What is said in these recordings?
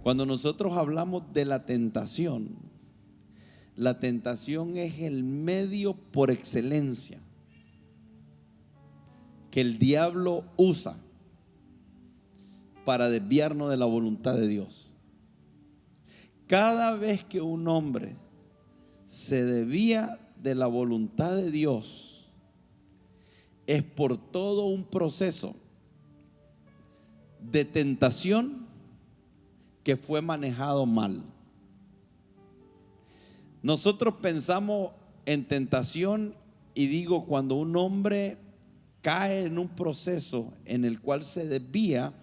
Cuando nosotros hablamos de la tentación es el medio por excelencia que el diablo usa para desviarnos de la voluntad de Dios. Cada vez que un hombre se desvía de la voluntad de Dios, es por todo un proceso de tentación que fue manejado mal. Nosotros pensamos en tentación y digo, cuando un hombre cae en un proceso en el cual se desvía,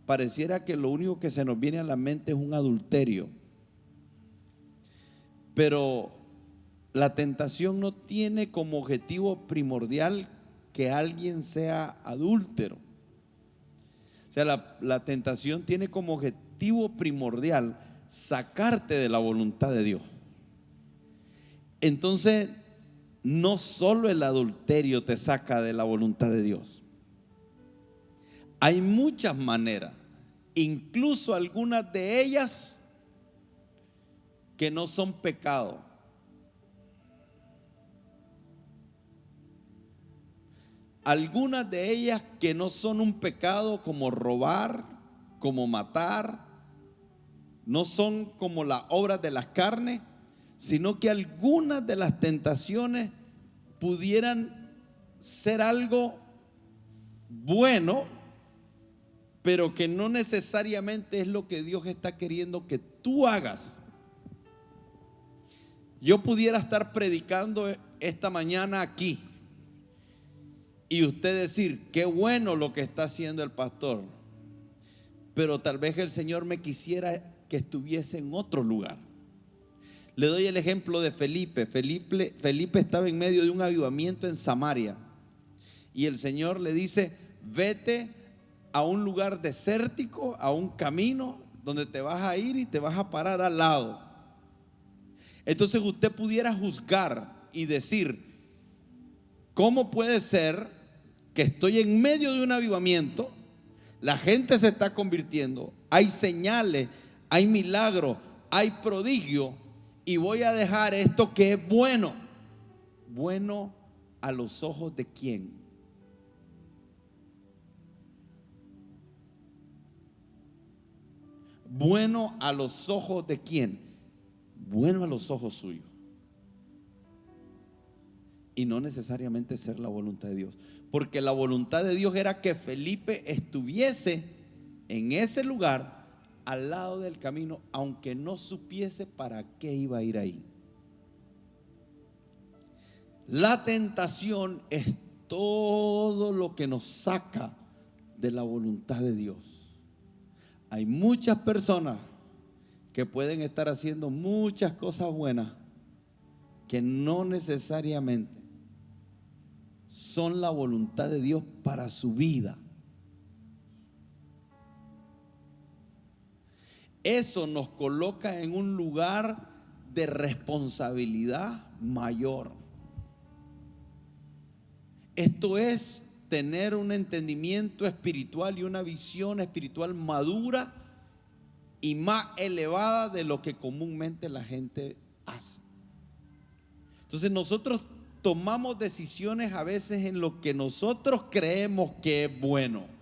pareciera que lo único que se nos viene a la mente es un adulterio. Pero la tentación no tiene como objetivo primordial que alguien sea adúltero. O sea, la tentación tiene como objetivo primordial sacarte de la voluntad de Dios. Entonces, no solo el adulterio te saca de la voluntad de Dios. Hay muchas maneras, incluso algunas de ellas que no son pecado. Algunas de ellas que no son un pecado, como robar, como matar, no son como las obras de las carnes, sino que algunas de las tentaciones pudieran ser algo bueno, pero que no necesariamente es lo que Dios está queriendo que tú hagas. Yo pudiera estar predicando esta mañana aquí y usted decir, qué bueno lo que está haciendo el pastor, pero tal vez el Señor me quisiera que estuviese en otro lugar. Le doy el ejemplo de Felipe. Felipe estaba en medio de un avivamiento en Samaria y el Señor le dice, vete a un lugar desértico, a un camino donde te vas a ir y te vas a parar al lado. Entonces usted pudiera juzgar y decir, ¿cómo puede ser que estoy en medio de un avivamiento? La gente se está convirtiendo, hay señales, hay milagros, hay prodigio, y voy a dejar esto que es bueno. ¿Bueno a los ojos de quién? ¿Bueno a los ojos de quién? Bueno a los ojos suyos. Y no necesariamente ser la voluntad de Dios, porque la voluntad de Dios era que Felipe estuviese en ese lugar al lado del camino, aunque no supiese para qué iba a ir ahí. La tentación es todo lo que nos saca de la voluntad de Dios. Hay muchas personas que pueden estar haciendo muchas cosas buenas que no necesariamente son la voluntad de Dios para su vida. Eso nos coloca en un lugar de responsabilidad mayor. Esto es tener un entendimiento espiritual y una visión espiritual madura y más elevada de lo que comúnmente la gente hace. Entonces nosotros tomamos decisiones a veces en lo que nosotros creemos que es bueno.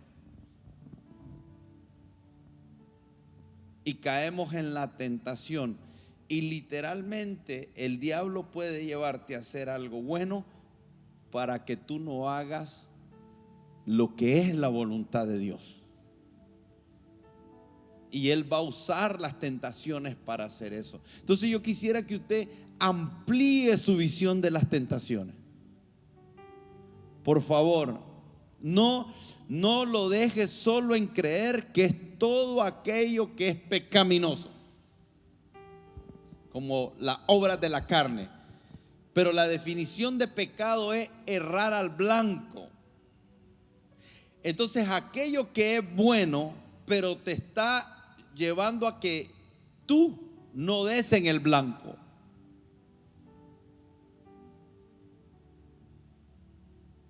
Y caemos en la tentación. Y literalmente el diablo puede llevarte a hacer algo bueno para que tú no hagas lo que es la voluntad de Dios. Y él va a usar las tentaciones para hacer eso. Entonces yo quisiera que usted amplíe su visión de las tentaciones. Por favor, no lo deje solo en creer que es todo aquello que es pecaminoso, como las obras de la carne. Pero la definición de pecado es errar al blanco. Entonces aquello que es bueno, pero te está llevando a que tú no des en el blanco.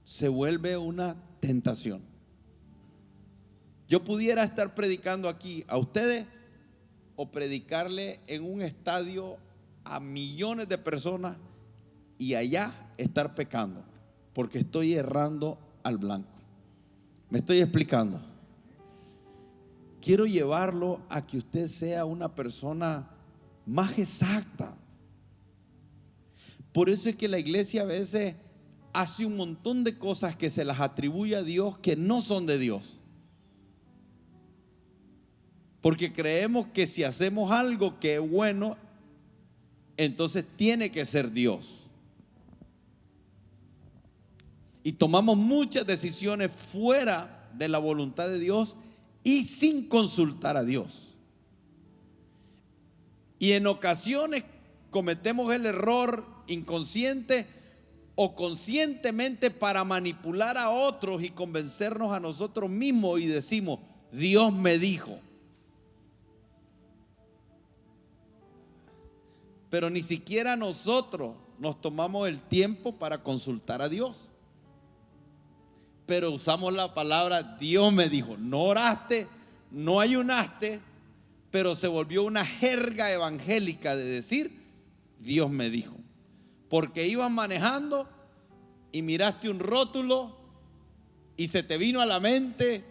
Se vuelve una tentación. Yo pudiera estar predicando aquí a ustedes o predicarle en un estadio a millones de personas y allá estar pecando, porque estoy errando al blanco. ¿Me estoy explicando? Quiero llevarlo a que usted sea una persona más exacta. Por eso es que la iglesia a veces hace un montón de cosas que se las atribuye a Dios que no son de Dios. Porque creemos que si hacemos algo que es bueno, entonces tiene que ser Dios. Y tomamos muchas decisiones fuera de la voluntad de Dios y sin consultar a Dios. Y en ocasiones cometemos el error inconsciente o conscientemente para manipular a otros y convencernos a nosotros mismos y decimos: Dios me dijo. Pero ni siquiera nosotros nos tomamos el tiempo para consultar a Dios. Pero usamos la palabra Dios me dijo. No oraste, no ayunaste, pero se volvió una jerga evangélica de decir Dios me dijo. Porque ibas manejando y miraste un rótulo y se te vino a la mente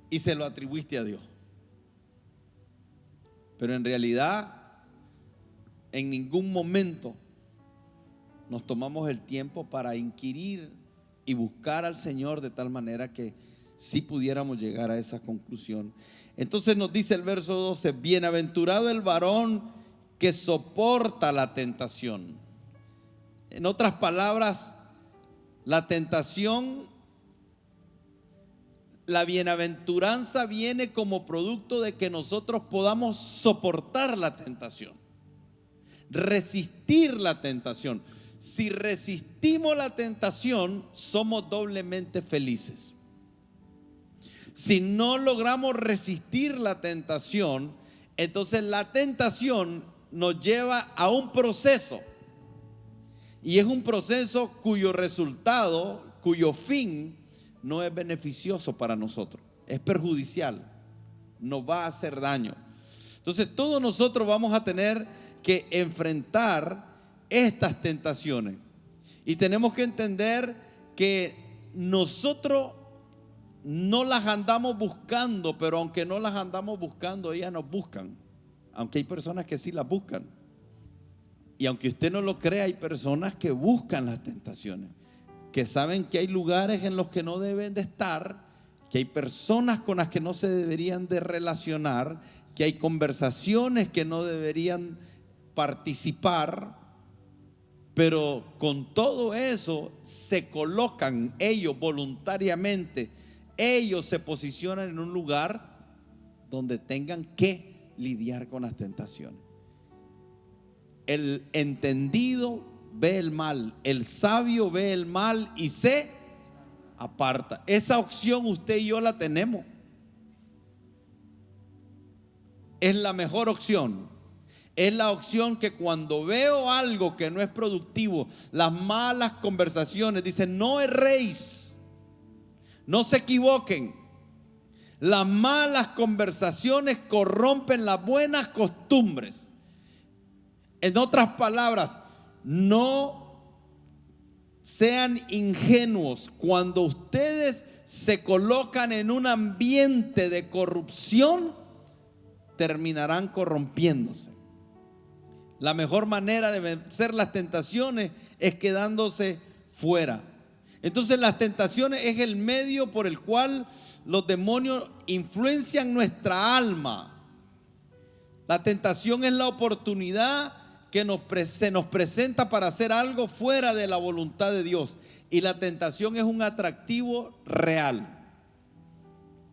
y se lo atribuiste a Dios. Pero en realidad en ningún momento nos tomamos el tiempo para inquirir y buscar al Señor de tal manera que sí pudiéramos llegar a esa conclusión. Entonces nos dice el verso 12: bienaventurado el varón que soporta la tentación. En otras palabras, la tentación, la bienaventuranza viene como producto de que nosotros podamos soportar la tentación, resistir la tentación. Si resistimos la tentación, somos doblemente felices. Si no logramos resistir la tentación, entonces la tentación nos lleva a un proceso. Y es un proceso cuyo resultado, cuyo fin no es beneficioso para nosotros, es perjudicial, nos va a hacer daño. Entonces todos nosotros vamos a tener que enfrentar estas tentaciones. Y tenemos que entender que nosotros no las andamos buscando, pero aunque no las andamos buscando, ellas nos buscan. Aunque hay personas que sí las buscan. Y aunque usted no lo crea, hay personas que buscan las tentaciones, que saben que hay lugares en los que no deben de estar, que hay personas con las que no se deberían de relacionar, que hay conversaciones que no deberían participar. Pero con todo eso se colocan ellos voluntariamente, ellos se posicionan en un lugar donde tengan que lidiar con las tentaciones. El entendido ve el mal, el sabio ve el mal y se aparta. Esa opción usted y yo la tenemos. Es la mejor opción. Es la opción que cuando veo algo que no es productivo, las malas conversaciones, dicen: no erréis, no se equivoquen. Las malas conversaciones corrompen las buenas costumbres. En otras palabras, no sean ingenuos. Cuando ustedes se colocan en un ambiente de corrupción, terminarán corrompiéndose. La mejor manera de vencer las tentaciones es quedándose fuera. Entonces las tentaciones es el medio por el cual los demonios influencian nuestra alma. La tentación es la oportunidad que se nos presenta para hacer algo fuera de la voluntad de Dios. Y la tentación es un atractivo real.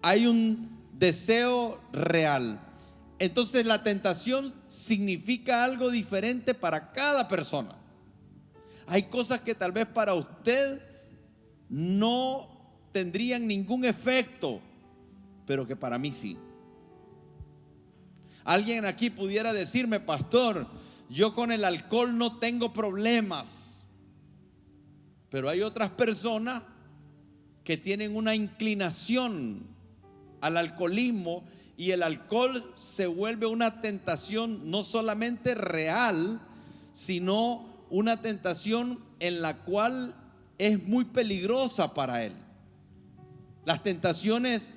Hay un deseo real. Entonces la tentación significa algo diferente para cada persona. Hay cosas que tal vez para usted no tendrían ningún efecto, pero que para mí sí. Alguien aquí pudiera decirme: pastor, yo con el alcohol no tengo problemas. Pero hay otras personas que tienen una inclinación al alcoholismo y el alcohol se vuelve una tentación no solamente real, sino una tentación en la cual es muy peligrosa para él. Las tentaciones,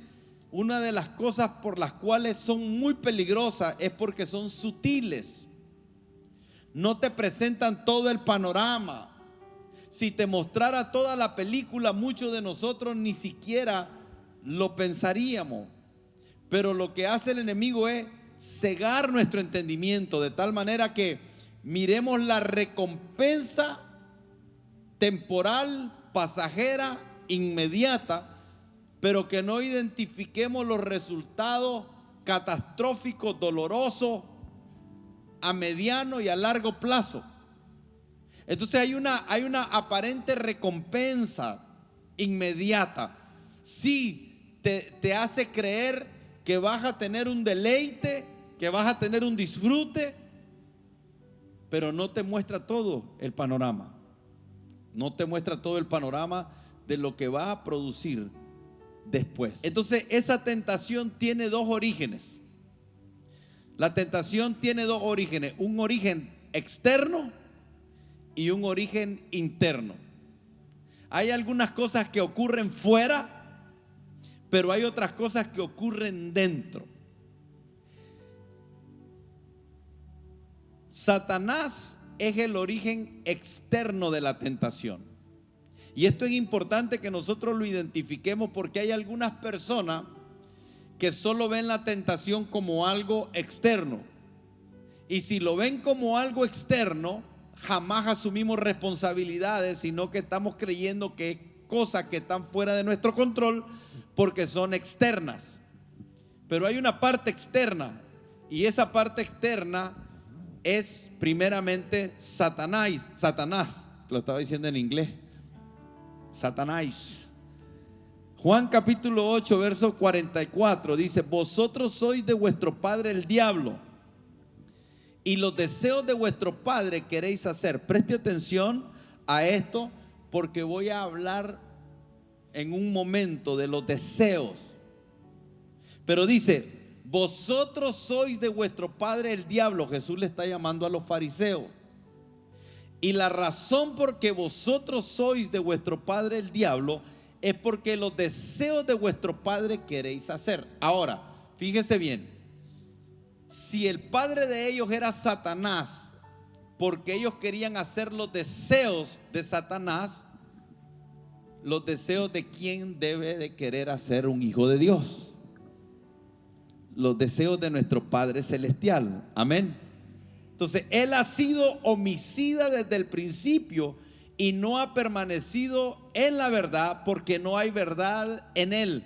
una de las cosas por las cuales son muy peligrosas es porque son sutiles. No te presentan todo el panorama. Si te mostrara toda la película, muchos de nosotros ni siquiera lo pensaríamos. Pero lo que hace el enemigo es cegar nuestro entendimiento de tal manera que miremos la recompensa temporal, pasajera, inmediata, pero que no identifiquemos los resultados catastróficos, dolorosos, a mediano y a largo plazo. Entonces hay una aparente recompensa inmediata. Sí, te hace creer que vas a tener un deleite, que vas a tener un disfrute, pero no te muestra todo el panorama. No te muestra todo el panorama de lo que va a producir después. Entonces esa tentación tiene dos orígenes. La tentación tiene dos orígenes: un origen externo y un origen interno. Hay algunas cosas que ocurren fuera, pero hay otras cosas que ocurren dentro. Satanás es el origen externo de la tentación. Y esto es importante que nosotros lo identifiquemos, porque hay algunas personas que solo ven la tentación como algo externo. Y si lo ven como algo externo, jamás asumimos responsabilidades, sino que estamos creyendo que es cosas que están fuera de nuestro control porque son externas. Pero hay una parte externa, y esa parte externa es primeramente Satanás, lo estaba diciendo en inglés, Satanás. Juan capítulo 8 verso 44 dice: vosotros sois de vuestro padre el diablo, y los deseos de vuestro padre queréis hacer. Preste atención a esto, porque voy a hablar en un momento de los deseos. Pero dice: vosotros sois de vuestro padre el diablo. Jesús le está llamando a los fariseos. Y la razón por que vosotros sois de vuestro padre el diablo es porque los deseos de vuestro padre queréis hacer. Ahora, fíjese bien. Si el padre de ellos era Satanás, porque ellos querían hacer los deseos de Satanás, los deseos de quién debe de querer hacer un hijo de Dios. Los deseos de nuestro Padre Celestial. Amén. Entonces él ha sido homicida desde el principio y no ha permanecido en la verdad, porque no hay verdad en él.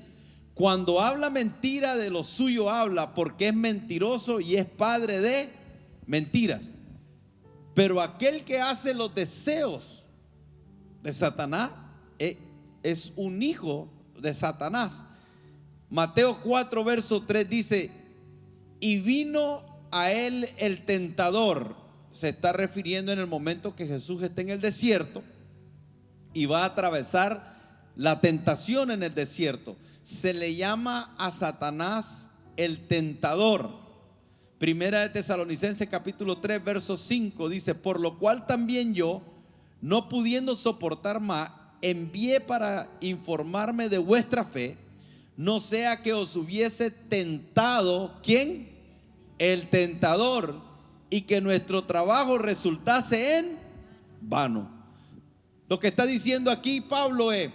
Cuando habla mentira, de lo suyo habla, porque es mentiroso y es padre de mentiras. Pero aquel que hace los deseos de Satanás es un hijo de Satanás. Mateo 4 verso 3 dice: y vino a él el tentador. Se está refiriendo en el momento que Jesús está en el desierto y va a atravesar la tentación en el desierto. Se le llama a Satanás el tentador. Primera de Tesalonicenses capítulo 3 verso 5 dice: por lo cual también yo, no pudiendo soportar más, envié para informarme de vuestra fe, no sea que os hubiese tentado, ¿quién? El tentador, y que nuestro trabajo resultase en vano. Lo que está diciendo aquí Pablo es: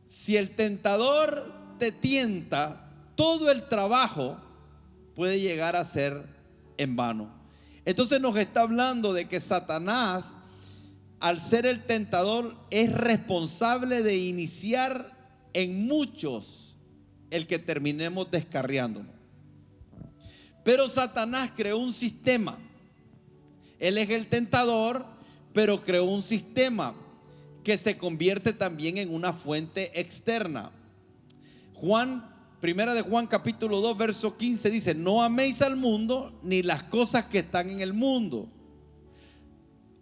si el tentador te tienta, todo el trabajo puede llegar a ser en vano. Entonces nos está hablando de que Satanás, al ser el tentador, es responsable de iniciar en muchos el que terminemos descarriándonos. Pero Satanás creó un sistema. Él es el tentador, pero creó un sistema que se convierte también en una fuente externa. Primera de Juan capítulo 2 verso 15 dice: no améis al mundo ni las cosas que están en el mundo.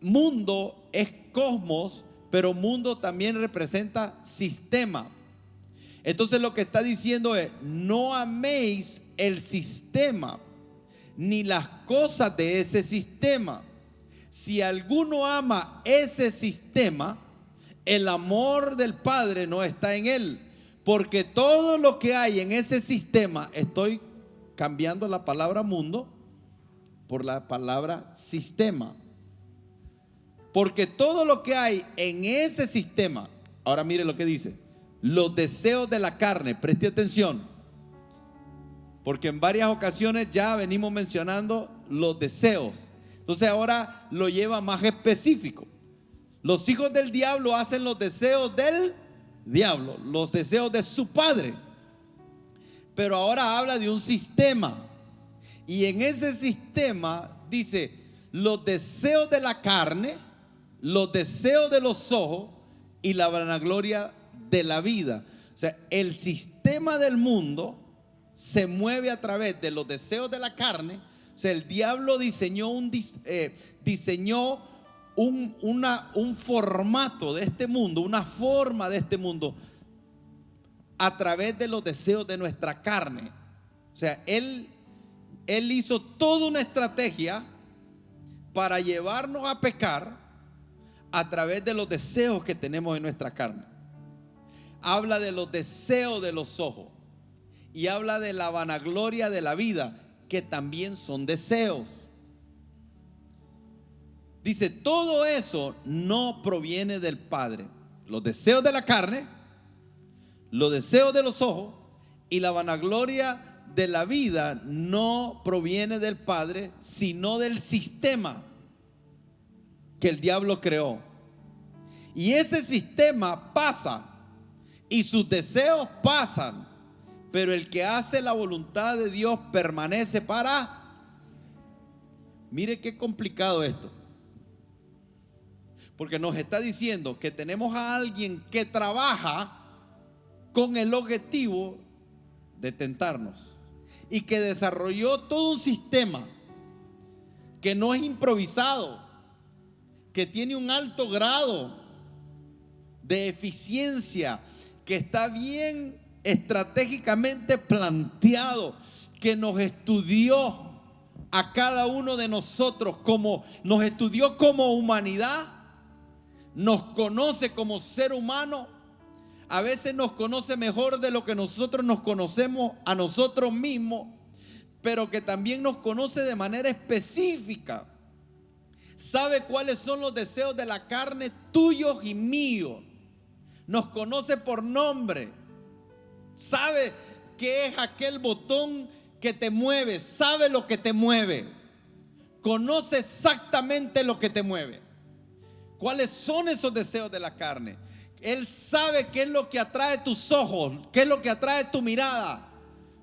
Mundo es cosmos, pero mundo también representa sistema. Entonces lo que está diciendo es: no améis el sistema ni las cosas de ese sistema. Si alguno ama ese sistema, el amor del Padre no está en él, porque todo lo que hay en ese sistema, estoy cambiando la palabra mundo por la palabra sistema, porque todo lo que hay en ese sistema, ahora mire lo que dice: los deseos de la carne. Preste atención, porque en varias ocasiones ya venimos mencionando los deseos. Entonces ahora lo lleva más específico. Los hijos del diablo hacen los deseos del diablo, los deseos de su padre. Pero ahora habla de un sistema, y en ese sistema dice: los deseos de la carne, los deseos de los ojos y la vanagloria de la vida. O sea, el sistema del mundo se mueve a través de los deseos de la carne. O sea, el diablo diseñó un formato de este mundo, una forma de este mundo a través de los deseos de nuestra carne. O sea, él hizo toda una estrategia para llevarnos a pecar a través de los deseos que tenemos en nuestra carne. Habla de los deseos de los ojos y habla de la vanagloria de la vida, que también son deseos. Dice: todo eso no proviene del Padre. Los deseos de la carne, los deseos de los ojos y la vanagloria de la vida no proviene del Padre, sino del sistema que el diablo creó. Y ese sistema pasa y sus deseos pasan, pero el que hace la voluntad de Dios permanece para... Mire qué complicado esto, porque nos está diciendo que tenemos a alguien que trabaja con el objetivo de tentarnos, y que desarrolló todo un sistema que no es improvisado, que tiene un alto grado de eficiencia, que está bien estratégicamente planteado, que nos estudió a cada uno de nosotros, como nos estudió como humanidad, nos conoce como ser humano. A veces nos conoce mejor de lo que nosotros nos conocemos a nosotros mismos, pero que también nos conoce de manera específica. Sabe cuáles son los deseos de la carne tuyos y míos. Nos conoce por nombre. Sabe qué es aquel botón que te mueve. Sabe lo que te mueve. Conoce exactamente lo que te mueve. ¿Cuáles son esos deseos de la carne? Él sabe qué es lo que atrae tus ojos, qué es lo que atrae tu mirada.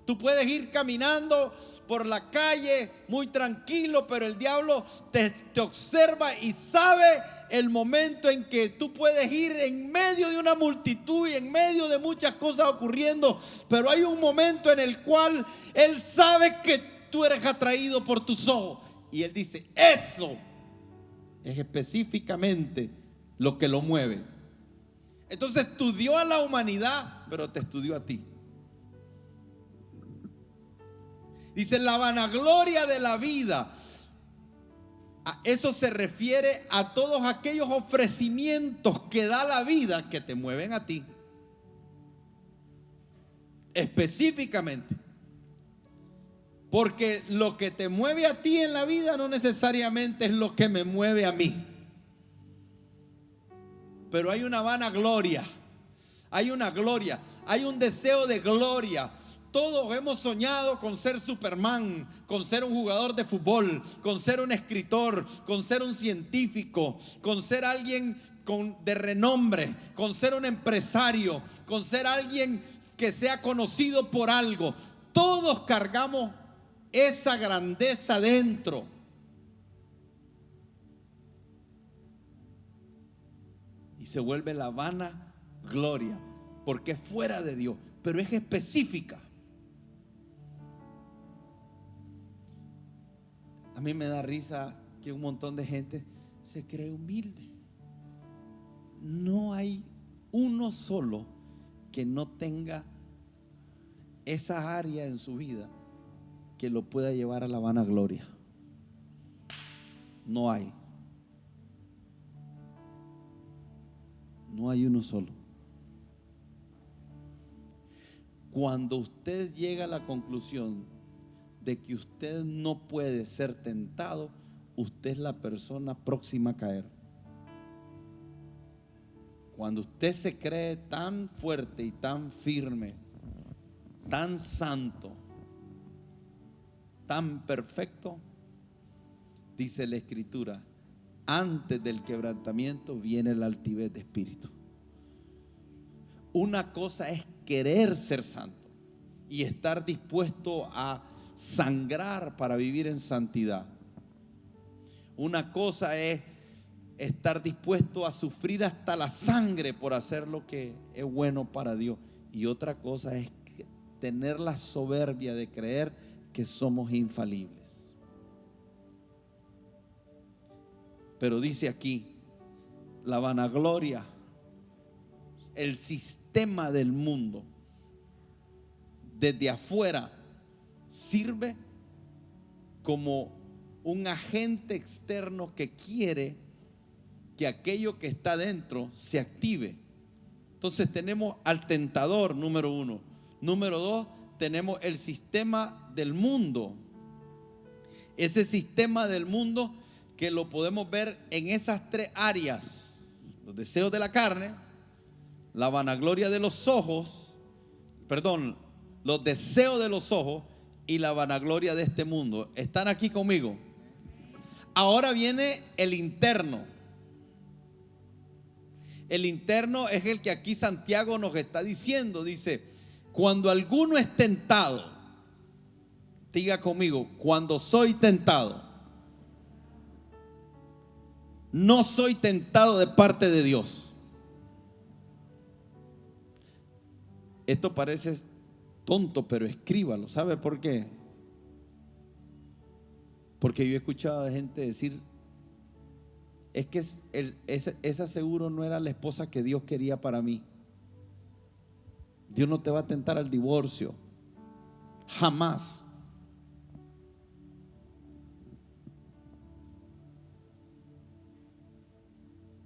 Tú puedes ir caminando por la calle muy tranquilo, pero el diablo te observa y sabe el momento en que tú puedes ir en medio de una multitud y en medio de muchas cosas ocurriendo, pero hay un momento en el cual él sabe que tú eres atraído por tus ojos, y él dice: eso es específicamente lo que lo mueve. Entonces estudió a la humanidad, pero te estudió a ti. Dice: la vanagloria de la vida. A eso se refiere a todos aquellos ofrecimientos que da la vida, que te mueven a ti específicamente. Porque lo que te mueve a ti en la vida no necesariamente es lo que me mueve a mí. Pero hay una vanagloria, hay una gloria, hay un deseo de gloria. Todos hemos soñado con ser Superman, con ser un jugador de fútbol, con ser un escritor, con ser un científico, con ser alguien de renombre, con ser un empresario, con ser alguien que sea conocido por algo. Todos cargamos esa grandeza dentro. Y se vuelve la vanagloria, porque es fuera de Dios, pero es específica. A mí me da risa que un montón de gente se cree humilde. No hay uno solo que no tenga esa área en su vida que lo pueda llevar a la vanagloria. No hay. No hay uno solo. Cuando usted llega a la conclusión de que usted no puede ser tentado, usted es la persona próxima a caer. Cuando usted se cree tan fuerte y tan firme, tan santo, tan perfecto, dice la Escritura, antes del quebrantamiento viene la altivez de espíritu. Una cosa es querer ser santo y estar dispuesto a sangrar para vivir en santidad. Una cosa es estar dispuesto a sufrir hasta la sangre por hacer lo que es bueno para Dios. Y otra cosa es tener la soberbia de creer que somos infalibles. Pero dice aquí, la vanagloria, el sistema del mundo, desde afuera sirve como un agente externo que quiere que aquello que está dentro se active. Entonces tenemos al tentador, número uno. Número dos, tenemos el sistema del mundo. Ese sistema del mundo que lo podemos ver en esas tres áreas: los deseos de la carne, la vanagloria de los ojos, los deseos de los ojos y la vanagloria de este mundo. ¿Están aquí conmigo? Ahora viene el interno. El interno es el que aquí Santiago nos está diciendo. Dice, cuando alguno es tentado, diga conmigo, cuando soy tentado, no soy tentado de parte de Dios. Esto parece tonto, pero escríbalo. ¿Sabe por qué? Porque yo he escuchado a gente decir, es que esa seguro no era la esposa que Dios quería para mí. Dios no te va a tentar al divorcio, jamás.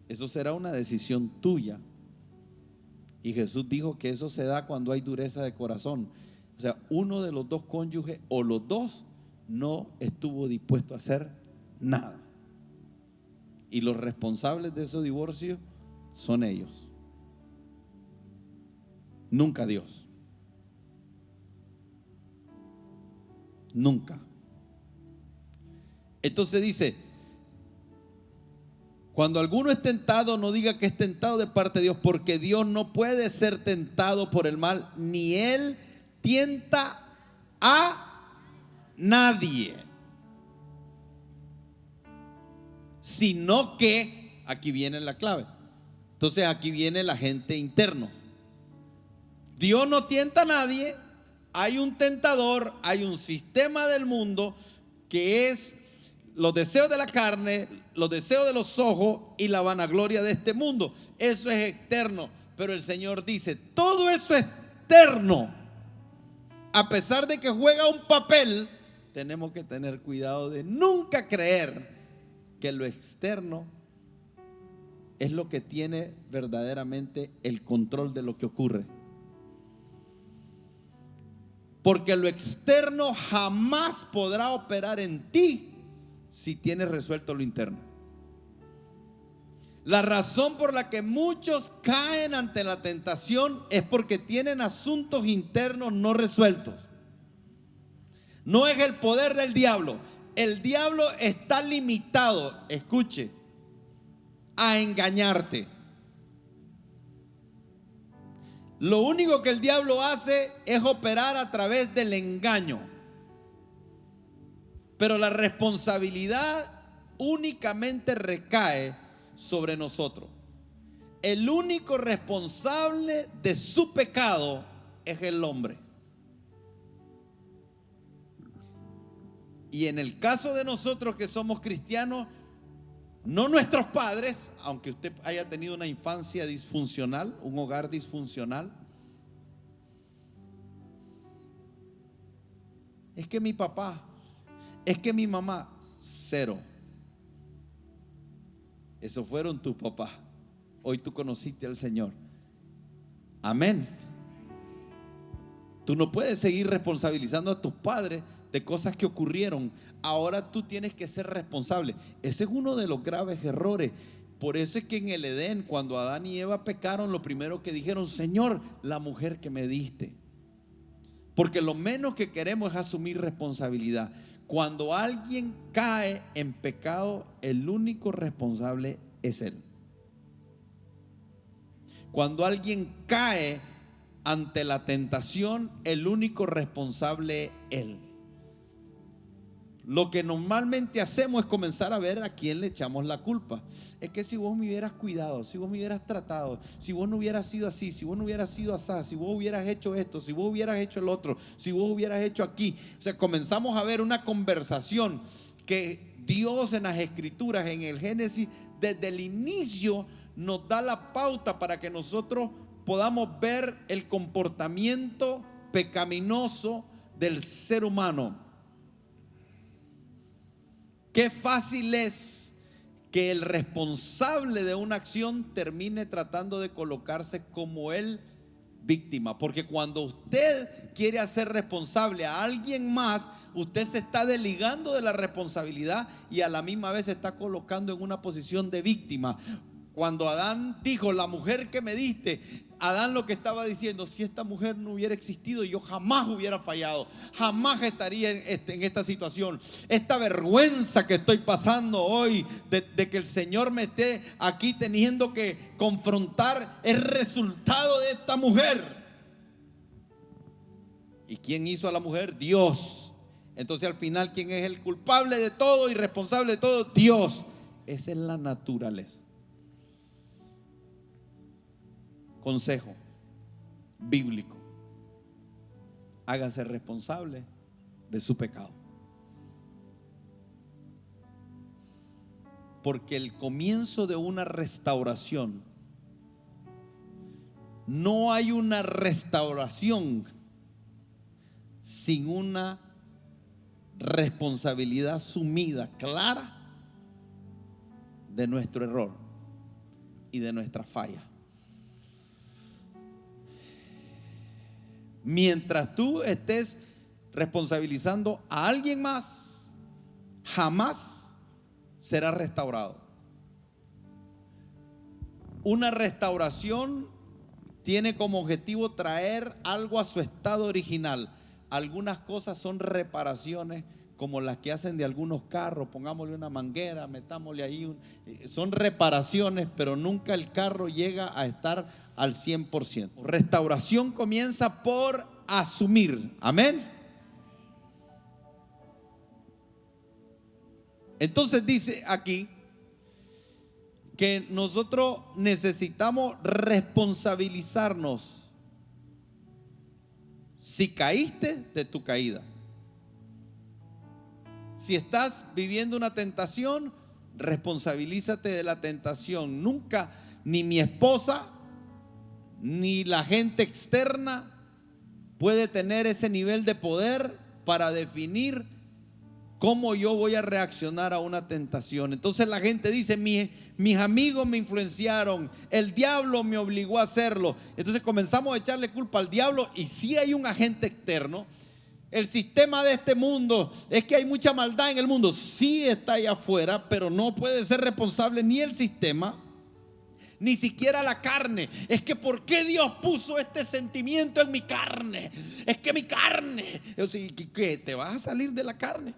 Eso será una decisión tuya. Y Jesús dijo que eso se da cuando hay dureza de corazón. O sea, uno de los dos cónyuges o los dos no estuvo dispuesto a hacer nada. Y los responsables de esos divorcios son ellos, nunca Dios. Nunca. Entonces dice, cuando alguno es tentado, no diga que es tentado de parte de Dios, porque Dios no puede ser tentado por el mal, ni Él tienta a nadie, sino que, aquí viene la clave. Entonces aquí viene el agente interno. Dios no tienta a nadie, hay un tentador, hay un sistema del mundo que es los deseos de la carne, los deseos de los ojos y la vanagloria de este mundo. Eso es externo, pero el Señor dice, todo eso es externo. A pesar de que juega un papel, tenemos que tener cuidado de nunca creer que lo externo es lo que tiene verdaderamente el control de lo que ocurre. Porque lo externo jamás podrá operar en ti si tienes resuelto lo interno. La razón por la que muchos caen ante la tentación es porque tienen asuntos internos no resueltos. No es el poder del diablo. El diablo está limitado, escuche, a engañarte. Lo único que el diablo hace es operar a través del engaño. Pero la responsabilidad únicamente recae sobre nosotros. El único responsable de su pecado es el hombre. Y en el caso de nosotros que somos cristianos, no nuestros padres, aunque usted haya tenido una infancia disfuncional, un hogar disfuncional, es que mi papá, es que mi mamá. Cero. Esos fueron tus papás. Hoy tú conociste al Señor. Amén. Tú no puedes seguir responsabilizando a tus padres de cosas que ocurrieron. Ahora tú tienes que ser responsable. Ese es uno de los graves errores. Por eso es que en el Edén, cuando Adán y Eva pecaron, lo primero que dijeron: Señor, la mujer que me diste. Porque lo menos que queremos es asumir responsabilidad. Cuando alguien cae en pecado, el único responsable es él. Cuando alguien cae ante la tentación, el único responsable es él. Lo que normalmente hacemos es comenzar a ver a quién le echamos la culpa. Es que si vos me hubieras cuidado, si vos me hubieras tratado, si vos no hubieras sido así, si vos no hubieras sido así, si vos hubieras hecho esto, si vos hubieras hecho el otro, si vos hubieras hecho aquí. O sea, comenzamos a ver una conversación que Dios en las Escrituras, en el Génesis, desde el inicio nos da la pauta para que nosotros podamos ver el comportamiento pecaminoso del ser humano. Qué fácil es que el responsable de una acción termine tratando de colocarse como el víctima. Porque cuando usted quiere hacer responsable a alguien más, usted se está desligando de la responsabilidad y a la misma vez se está colocando en una posición de víctima. Cuando Adán dijo: la mujer que me diste, Adán lo que estaba diciendo: si esta mujer no hubiera existido, yo jamás hubiera fallado, jamás estaría en esta situación. Esta vergüenza que estoy pasando hoy de que el Señor me esté aquí teniendo que confrontar es resultado de esta mujer. ¿Y quién hizo a la mujer? Dios. Entonces al final, ¿quién es el culpable de todo y responsable de todo? Dios. Esa es la naturaleza. Consejo bíblico: hágase responsable de su pecado. Porque el comienzo de una restauración, no hay una restauración sin una responsabilidad asumida, clara, de nuestro error y de nuestra falla. Mientras tú estés responsabilizando a alguien más, jamás será restaurado. Una restauración tiene como objetivo traer algo a su estado original. Algunas cosas son reparaciones, como las que hacen de algunos carros. Pongámosle una manguera, metámosle ahí son reparaciones, pero nunca el carro llega a estar al 100%. Restauración comienza por asumir. Amén. Entonces dice aquí que nosotros necesitamos responsabilizarnos. Si caíste, de tu caída. Si estás viviendo una tentación, responsabilízate de la tentación. Nunca, ni mi esposa, ni la gente externa puede tener ese nivel de poder para definir cómo yo voy a reaccionar a una tentación. Entonces la gente dice: mis amigos me influenciaron, el diablo me obligó a hacerlo. Entonces comenzamos a echarle culpa al diablo, y sí hay un agente externo. El sistema de este mundo, es que hay mucha maldad en el mundo, sí está allá afuera, pero no puede ser responsable ni el sistema, ni siquiera la carne. Es que ¿por qué Dios puso este sentimiento en mi carne? Es que mi carne, ¿qué? ¿Te vas a salir de la carne?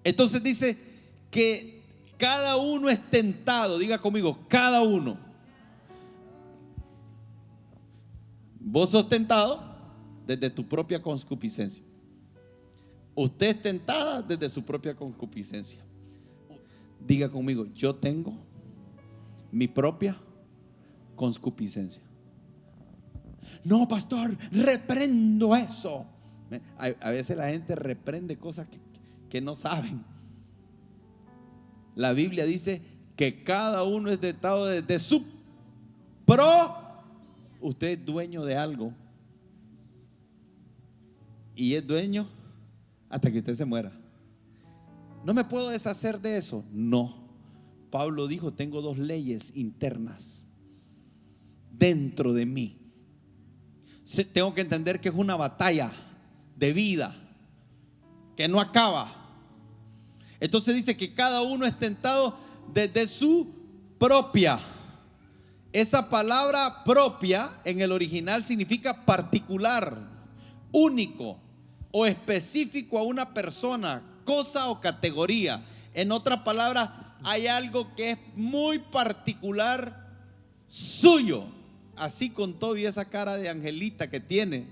Entonces dice que cada uno es tentado. Diga conmigo: cada uno. Vos sos tentado desde tu propia concupiscencia. Usted es tentada desde su propia concupiscencia. Diga conmigo: yo tengo mi propia concupiscencia. No, pastor, reprendo eso. A veces la gente reprende cosas que no saben. La Biblia dice: que cada uno es dotado desde su usted es dueño de algo y es dueño hasta que usted se muera. No me puedo deshacer de eso. No. Pablo dijo: tengo dos leyes internas dentro de mí. Tengo que entender que es una batalla de vida que no acaba. Entonces dice que cada uno es tentado desde su propia. Esa palabra propia en el original significa particular, único o específico a una persona, cosa o categoría. En otras palabras, hay algo que es muy particular suyo. Así con todo y esa cara de angelita que tiene.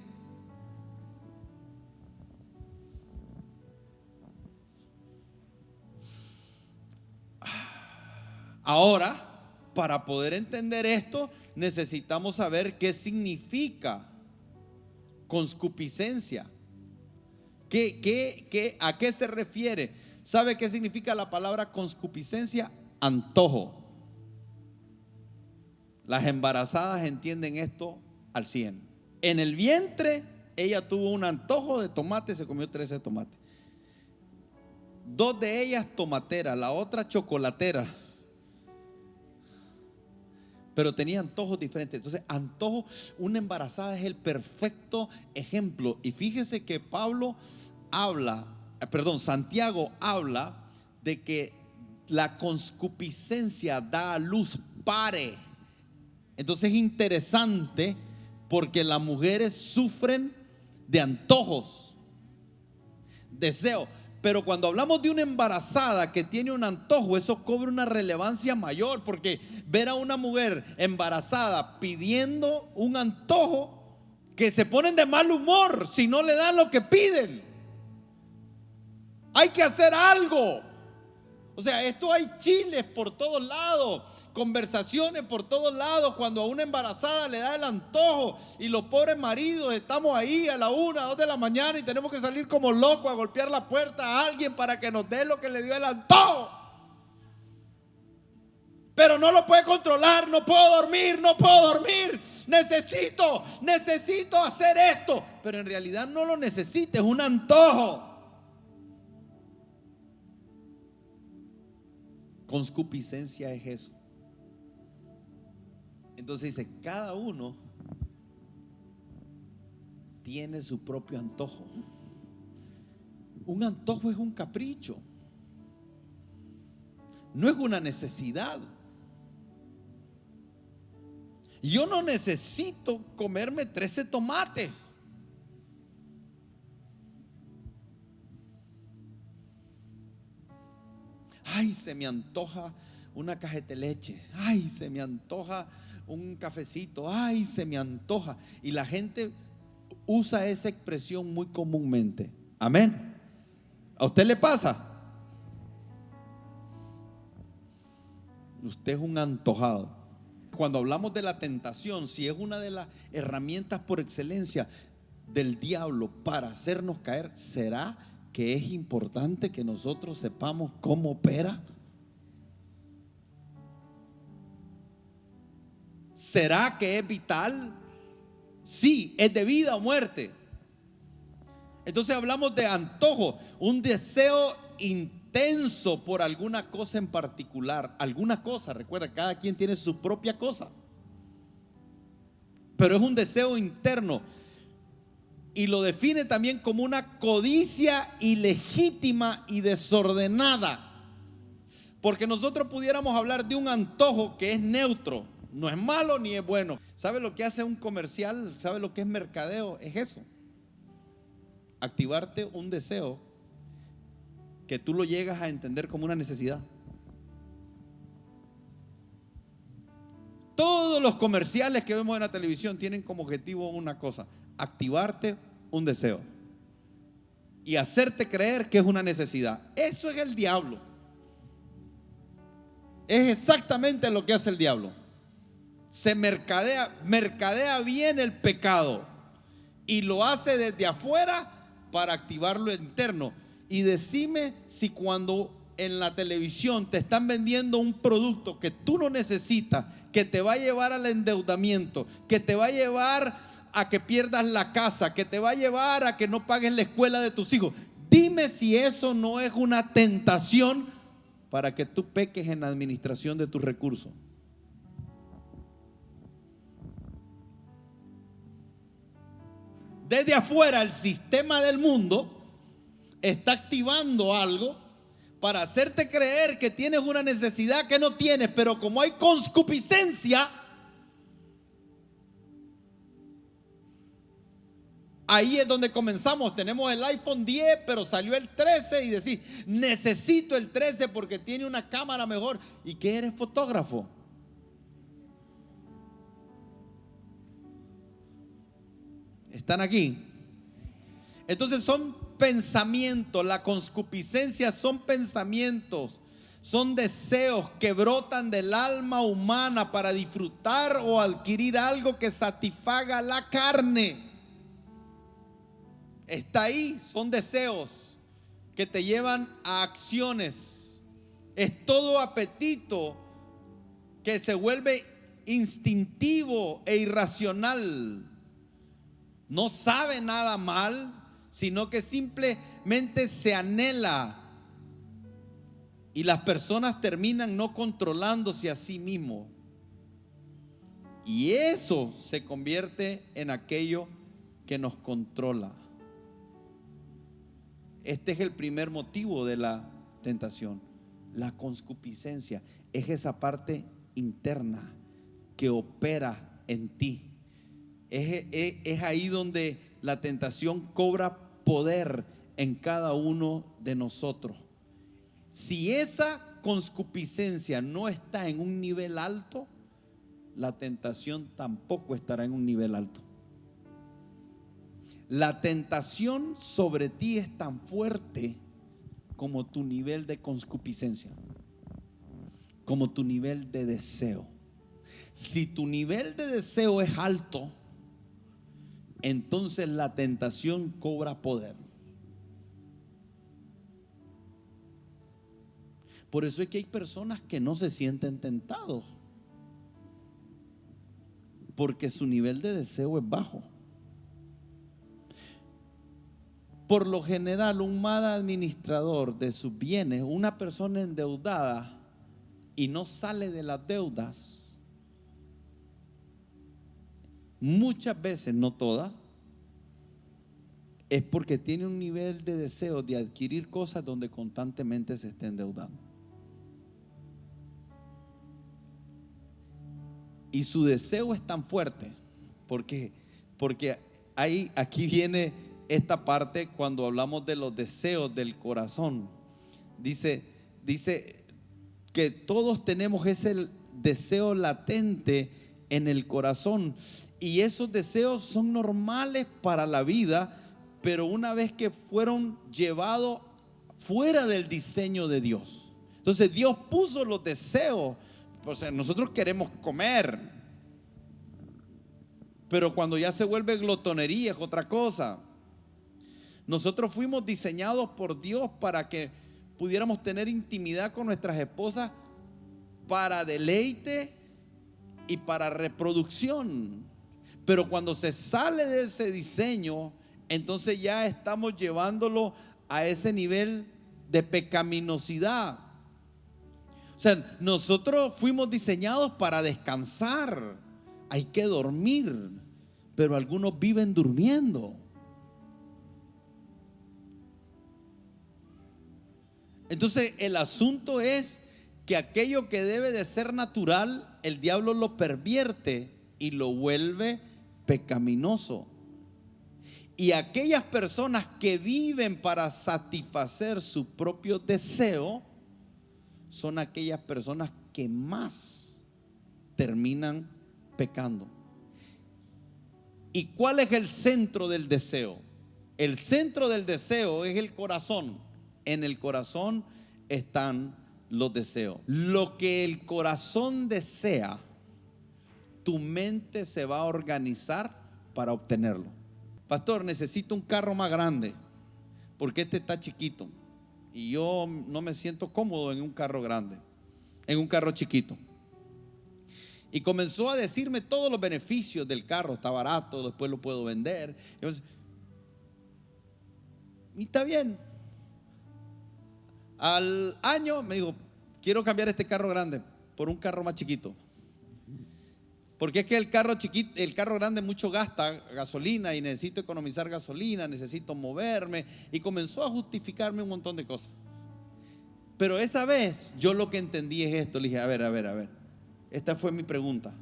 Ahora, para poder entender esto, necesitamos saber qué significa concupiscencia. ¿A qué se refiere? ¿Sabe qué significa la palabra concupiscencia? Antojo. Las embarazadas entienden esto al 100. En el vientre, ella tuvo un antojo de tomate, se comió 13 tomates. 2 de ellas tomateras, la otra chocolatera. Pero tenía antojos diferentes. Entonces, antojo, una embarazada es el perfecto ejemplo. Y fíjese que Santiago habla de que la concupiscencia da a luz pare. Entonces es interesante porque las mujeres sufren de antojos, deseo. Pero cuando hablamos de una embarazada que tiene un antojo, eso cobra una relevancia mayor, porque ver a una mujer embarazada pidiendo un antojo, que se ponen de mal humor si no le dan lo que piden. Hay que hacer algo. O sea, esto hay chiles por todos lados, conversaciones por todos lados cuando a una embarazada le da el antojo y los pobres maridos estamos ahí a la 1, 2 de la mañana y tenemos que salir como locos a golpear la puerta a alguien para que nos dé lo que le dio el antojo. Pero no lo puede controlar, no puedo dormir, necesito hacer esto, pero en realidad no lo necesita, es un antojo. Concupiscencia es eso. Entonces dice, cada uno tiene su propio antojo. Un antojo es un capricho, no es una necesidad. Yo no necesito comerme 13 tomates. Ay, se me antoja una cajeta de leche. Ay, se me antoja un cafecito. Ay, se me antoja. Y la gente usa esa expresión muy comúnmente. Amén. ¿A usted le pasa? Usted es un antojado. Cuando hablamos de la tentación, si es una de las herramientas por excelencia del diablo para hacernos caer, ¿será que es importante que nosotros sepamos cómo opera? ¿Será que es vital? Sí, es de vida o muerte. Entonces hablamos de antojo, un deseo intenso por alguna cosa en particular. Alguna cosa, recuerda, cada quien tiene su propia cosa, pero es un deseo interno. Y lo define también como una codicia ilegítima y desordenada. Porque nosotros pudiéramos hablar de un antojo que es neutro, no es malo ni es bueno. ¿Sabe lo que hace un comercial? ¿Sabe lo que es mercadeo? Es eso: activarte un deseo que tú lo llegas a entender como una necesidad. Todos los comerciales que vemos en la televisión tienen como objetivo una cosa: activarte un deseo y hacerte creer que es una necesidad. Eso es el diablo. Es exactamente lo que hace el diablo. Se mercadea bien el pecado y lo hace desde afuera para activarlo interno. Y decime si cuando en la televisión te están vendiendo un producto que tú no necesitas, que te va a llevar al endeudamiento, que te va a llevar a que pierdas la casa, que te va a llevar a que no pagues la escuela de tus hijos, dime si eso no es una tentación para que tú peques en la administración de tus recursos. Desde afuera, el sistema del mundo está activando algo para hacerte creer que tienes una necesidad que no tienes, pero como hay concupiscencia, ahí es donde comenzamos. Tenemos el iPhone 10, pero salió el 13 y decís, necesito el 13 porque tiene una cámara mejor. ¿Y qué eres, fotógrafo? ¿Están aquí? Entonces son pensamientos, la concupiscencia son pensamientos, son deseos que brotan del alma humana para disfrutar o adquirir algo que satisfaga la carne. Está ahí, son deseos que te llevan a acciones. Es todo apetito que se vuelve instintivo e irracional. No sabe nada mal, sino que simplemente se anhela. Y las personas terminan no controlándose a sí mismos. Y eso se convierte en aquello que nos controla. Este es el primer motivo de la tentación. La concupiscencia es esa parte interna que opera en ti. Es ahí donde la tentación cobra poder en cada uno de nosotros. Si esa concupiscencia no está en un nivel alto, la tentación tampoco estará en un nivel alto. La tentación sobre ti es tan fuerte como tu nivel de concupiscencia, como tu nivel de deseo. Si tu nivel de deseo es alto, entonces la tentación cobra poder. Por eso es que hay personas que no se sienten tentados, porque su nivel de deseo es bajo. Por lo general, un mal administrador de sus bienes, una persona endeudada y no sale de las deudas, muchas veces, no todas, es porque tiene un nivel de deseo de adquirir cosas donde constantemente se esté endeudando. Y su deseo es tan fuerte porque aquí viene esta parte cuando hablamos de los deseos del corazón. Dice que todos tenemos ese deseo latente en el corazón. Y esos deseos son normales para la vida, pero una vez que fueron llevados fuera del diseño de Dios. Entonces Dios puso los deseos. O sea, nosotros queremos comer, pero cuando ya se vuelve glotonería es otra cosa. Nosotros fuimos diseñados por Dios para que pudiéramos tener intimidad con nuestras esposas para deleite y para reproducción. Pero cuando se sale de ese diseño, entonces ya estamos llevándolo a ese nivel de pecaminosidad. O sea, nosotros fuimos diseñados para descansar. Hay que dormir, pero algunos viven durmiendo. Entonces el asunto es que aquello que debe de ser natural, el diablo lo pervierte y lo vuelve pecaminoso. Y aquellas personas que viven para satisfacer su propio deseo son aquellas personas que más terminan pecando. ¿Y cuál es el centro del deseo? El centro del deseo es el corazón. En el corazón están los deseos. Lo que el corazón desea, tu mente se va a organizar para obtenerlo. Pastor, necesito un carro más grande porque este está chiquito. y yo no me siento cómodo en un carro grande, en un carro chiquito. Y comenzó a decirme todos los beneficios del carro. Está barato, después lo puedo vender. Y está bien. Al año me dijo: quiero cambiar este carro grande por un carro más chiquito, porque es que el carro chiquito, el carro grande mucho gasta gasolina y necesito economizar gasolina, necesito moverme. Y comenzó a justificarme un montón de cosas. Pero esa vez yo lo que entendí es esto. Le dije: a ver, esta fue mi pregunta.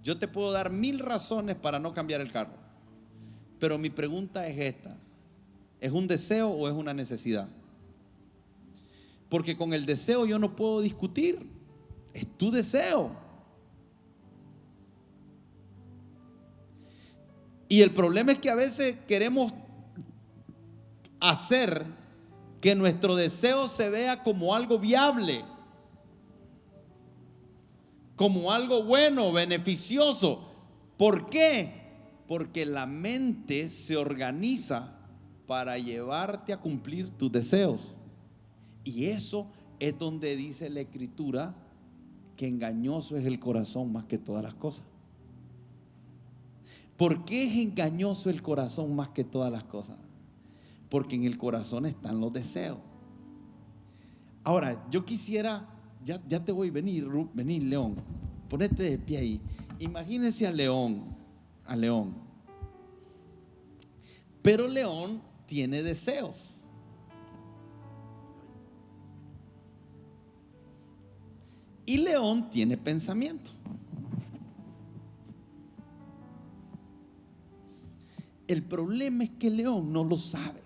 Yo te puedo dar 1000 razones para no cambiar el carro, pero mi pregunta es esta: ¿es un deseo o es una necesidad? Porque con el deseo yo no puedo discutir. Es tu deseo. Y el problema es que a veces queremos hacer que nuestro deseo se vea como algo viable, como algo bueno, beneficioso. ¿Por qué? Porque la mente se organiza para llevarte a cumplir tus deseos. Y eso es donde dice la Escritura que engañoso es el corazón más que todas las cosas. ¿Por qué es engañoso el corazón más que todas las cosas? Porque en el corazón están los deseos. Ahora, yo quisiera, ya te voy a venir, León, ponete de pie ahí. Imagínense a León. Pero León tiene deseos. Y León tiene pensamiento. El problema es que León no lo sabe.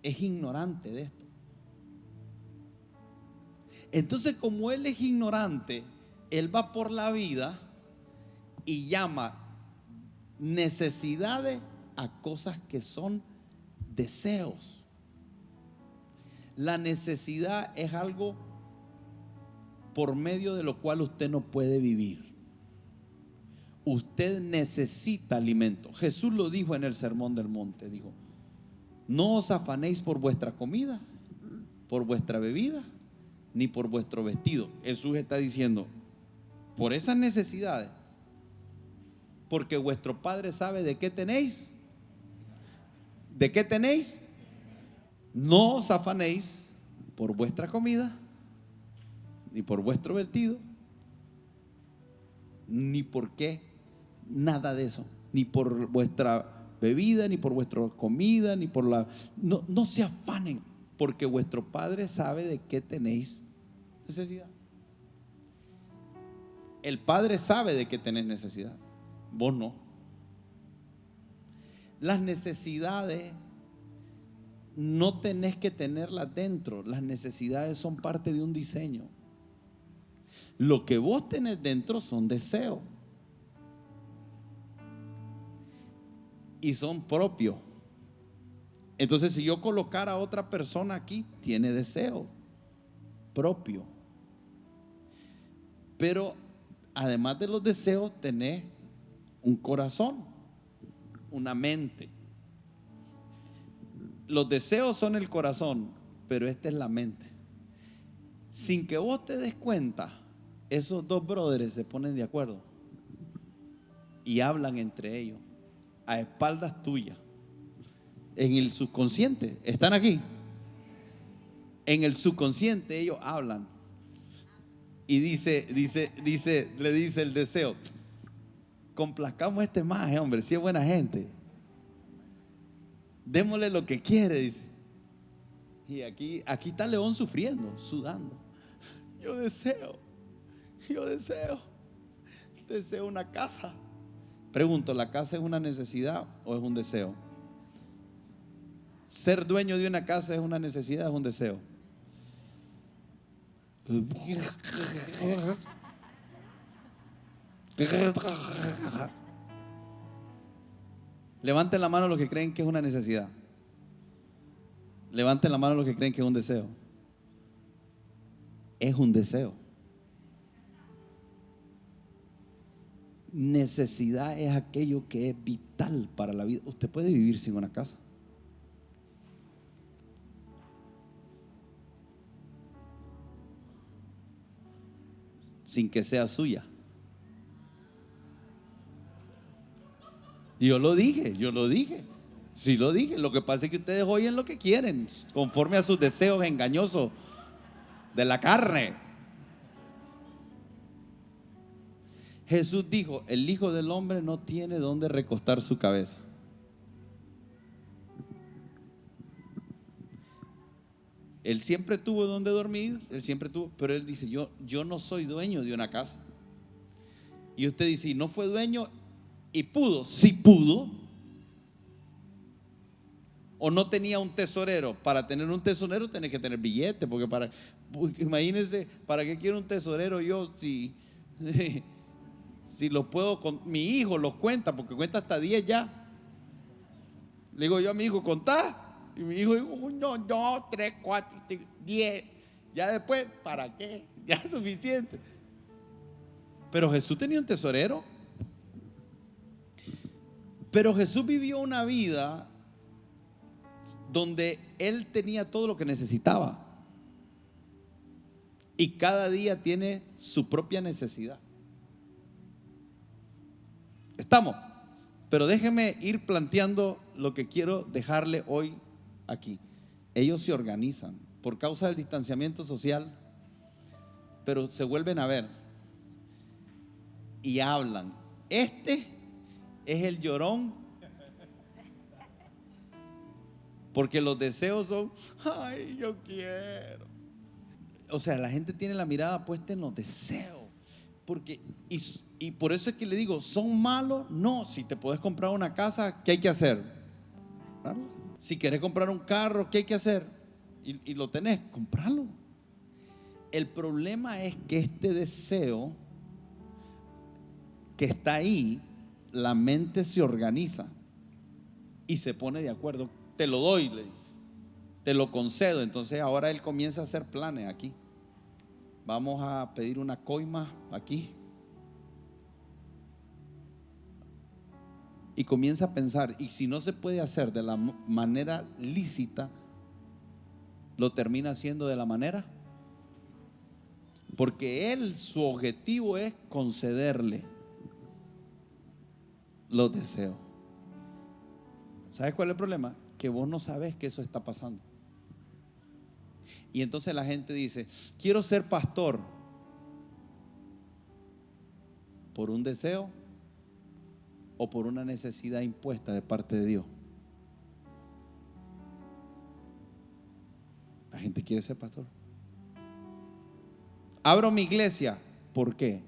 Es ignorante de esto. Entonces, como él es ignorante, él va por la vida y llama necesidades a cosas que son deseos. La necesidad es algo por medio de lo cual usted no puede vivir. Usted necesita alimento. Jesús lo dijo en el Sermón del Monte. Dijo: no os afanéis por vuestra comida, por vuestra bebida, ni por vuestro vestido. Jesús está diciendo: por esas necesidades, porque vuestro Padre sabe de qué tenéis. ¿De qué tenéis? No os afanéis por vuestra comida, ni por vuestro vestido, ni por qué, nada de eso, ni por vuestra bebida, ni por vuestra comida, ni por la... No se afanen, porque vuestro Padre sabe de qué tenéis necesidad. El Padre sabe de qué tenés necesidad, vos no. Las necesidades no tenés que tenerlas dentro. Las necesidades son parte de un diseño. Lo que vos tenés dentro son deseos. Y son propios. Entonces, si yo colocara a otra persona aquí, tiene deseo propio. Pero además de los deseos, tenés un corazón, una mente. Los deseos son el corazón, pero esta es la mente. Sin que vos te des cuenta, esos dos brothers se ponen de acuerdo y hablan entre ellos a espaldas tuyas. En el subconsciente, están aquí. En el subconsciente ellos hablan. Y le dice el deseo: complazcamos a este maje, hombre, si es buena gente. Démosle lo que quiere, dice. Y aquí está León sufriendo, sudando. Yo deseo una casa. Pregunto, ¿la casa es una necesidad o es un deseo? Ser dueño de una casa es una necesidad, es un deseo. Levanten la mano los que creen que es una necesidad. Levanten la mano los que creen que es un deseo. Es un deseo. Necesidad es aquello que es vital para la vida. Usted puede vivir sin una casa. sin que sea suya. Y yo lo dije. Sí lo dije. Lo que pasa es que ustedes oyen lo que quieren, conforme a sus deseos engañosos de la carne. Jesús dijo: el Hijo del Hombre no tiene dónde recostar su cabeza. Él siempre tuvo donde dormir, pero él dice: yo no soy dueño de una casa. Y usted dice: ¿y no fue dueño y pudo? Sí pudo. ¿O no tenía un tesorero? Para tener un tesorero tenés que tener billete, porque imagínense, ¿para qué quiero un tesorero yo si los puedo mi hijo los cuenta, porque cuenta hasta 10 ya? Le digo yo a mi hijo: contá. Y mi hijo dijo: 1, 2, 3, 4, 5, 10. Ya después, ¿para qué? Ya es suficiente. Pero Jesús tenía un tesorero. Pero Jesús vivió una vida donde Él tenía todo lo que necesitaba. Y cada día tiene su propia necesidad. ¿Estamos? Pero déjeme ir planteando lo que quiero dejarle hoy aquí. Ellos se organizan por causa del distanciamiento social, pero se vuelven a ver y hablan. Este es el llorón, porque los deseos son: ay, yo quiero. O sea, la gente tiene la mirada puesta en los deseos. Y por eso es que le digo: ¿son malos? No. Si te puedes comprar una casa, ¿qué hay que hacer? ¿Comprarlo? Si quieres comprar un carro, ¿qué hay que hacer? Y lo tenés, comprarlo. El problema es que este deseo que está ahí, la mente se organiza y se pone de acuerdo. Te lo doy, le dice, te lo concedo. Entonces ahora él comienza a hacer planes aquí. Vamos a pedir una coima aquí. Y comienza a pensar, y si no se puede hacer de la manera lícita, lo termina haciendo de la manera, porque él, su objetivo es concederle los deseos. ¿Sabes cuál es el problema? Que vos no sabes que eso está pasando. Y entonces la gente dice: quiero ser pastor. ¿Por un deseo o por una necesidad impuesta de parte de Dios? La gente quiere ser pastor. Abro mi iglesia. ¿Por qué?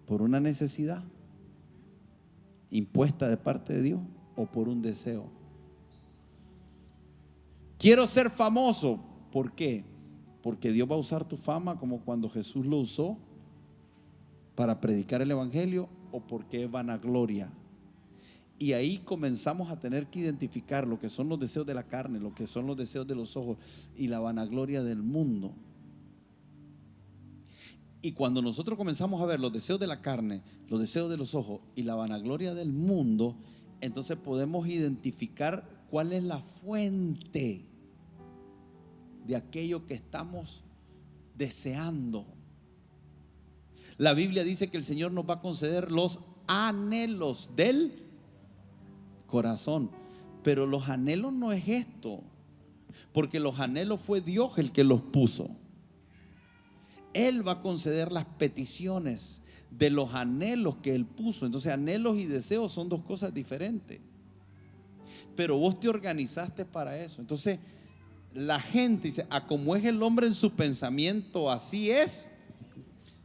¿Por una necesidad impuesta de parte de Dios o por un deseo? Quiero ser famoso. ¿Por qué? Porque Dios va a usar tu fama como cuando Jesús lo usó para predicar el evangelio, o porque es vanagloria. Y ahí comenzamos a tener que identificar lo que son los deseos de la carne, lo que son los deseos de los ojos y la vanagloria del mundo. Y cuando nosotros comenzamos a ver los deseos de la carne, los deseos de los ojos y la vanagloria del mundo, entonces podemos identificar cuál es la fuente de aquello que estamos deseando. La Biblia dice que el Señor nos va a conceder los anhelos del corazón. Pero los anhelos no es esto, porque los anhelos fue Dios el que los puso. Él va a conceder las peticiones de los anhelos que Él puso. Entonces, anhelos y deseos son dos cosas diferentes. Pero vos te organizaste para eso. Entonces, la gente dice: a como es el hombre en su pensamiento, así es.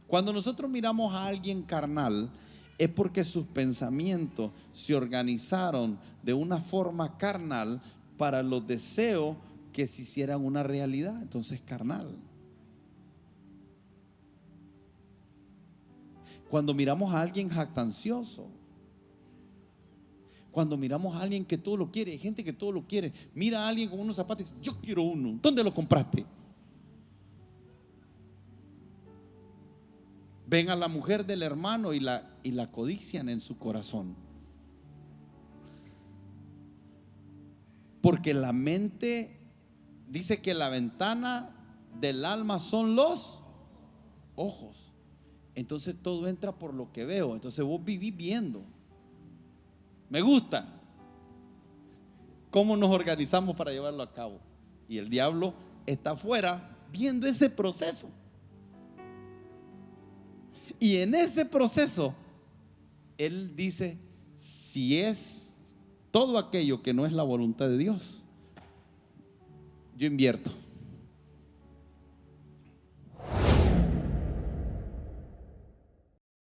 Cuando nosotros miramos a alguien carnal, es porque sus pensamientos se organizaron de una forma carnal para los deseos que se hicieran una realidad. Entonces, carnal. Cuando miramos a alguien jactancioso, cuando miramos a alguien que todo lo quiere, hay gente que todo lo quiere. Mira a alguien con unos zapatos y dice: yo quiero uno. ¿Dónde lo compraste? Ven a la mujer del hermano y la codician en su corazón. Porque la mente dice que la ventana del alma son los ojos. entonces todo entra por lo que veo. Entonces vos vivís viendo. Me gusta cómo nos organizamos para llevarlo a cabo. Y el diablo está afuera viendo ese proceso. Y en ese proceso, él dice, si es todo aquello que no es la voluntad de Dios, yo invierto.